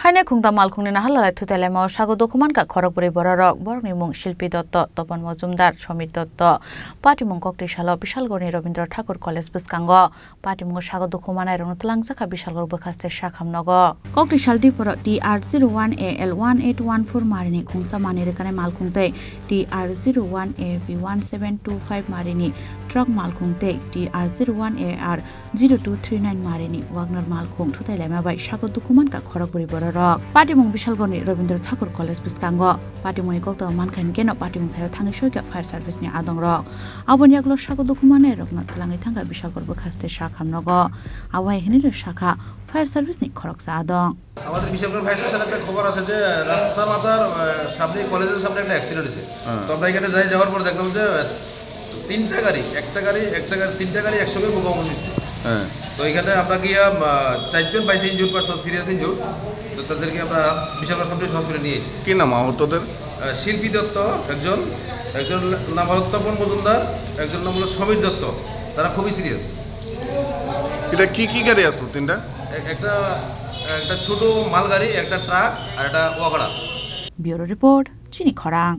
Heine খুংদা মালখুংনি নাহালায় থুতেলাইম স্বাগত খুমানকা খড়গপুরি বড়রক বরংনি মুং শিল্পী দত্ত তপন মজুমদার সমীর দত্ত পাটিমুং ককটিশাল বিশালগড়নি রবীন্দ্র ঠাকুর college বিস্কাঙ্গ পাটিমুং স্বাগত খুমানায় রংতলাংজাখা বিশালগড় বখাস্তে শাখামনগ ককটিশাল ডিপর TR01AL1814 মারিনি খুংসা মানি রেখানে মালখুংতে TR01AB1725 মারিনি ট্রাক মালখুংতে TR01AR0239 মারিনি ওয়াগনার মালখুং থুতেলাইমা বাই স্বাগত খুমানকা খড়গপুরি বড়রক পাটিমুং বিশালগড়নি রবীন্দ্র ঠাকুর কলেজ বিস্কাঙ্গ পাটিমুংনি কক্ত মানখান কেন পাটিমুং থায় থাঙ্গি সৈকা ফায়ার সার্ভিসনি আদং রক আবনিয়াগলো স্বাগত খুমানে রকনা তলাঙ্গি থাঙ্গা বিশালগড় বখাস্তে শাখামনগ আওয়াই হিনির শাখা ফায়ার সার্ভিসনি খরকসা আদং আমাদের বিশালগড় ফায়ার স্টেশনে একটা খবর আছে যে রাস্তা মাথার সামনে কলেজের সামনে একটা অ্যাক্সিডেন্ট হয়েছে। তো আমরা এখানে যাওয়ার পর দেখলাম যে তিনটা গাড়ি একসঙ্গে মুখোমুখি হয়েছে। তো এখানে আমরা গিয়ে 4 জন পাইছি ইনজুর পারসন, সিরিয়াস ইনজুর। তো তাদেরকে আমরা বিশালগড় সাব হসপিটালে নিয়ে এসেছি। কি নাম আহতদের? শিল্পী দত্ত একজন নাম হল তপন মজুমদার, একজন নাম হলো সমীর দত্ত। তারা খুবই সিরিয়াস। এটা কি গাড়ি আসলো? তিনটা, একটা ছোট মালগাড়ি, একটা ট্রাক আর একটা ওয়াগড়া। ব্যুরো রিপোর্ট চিনি খরাং।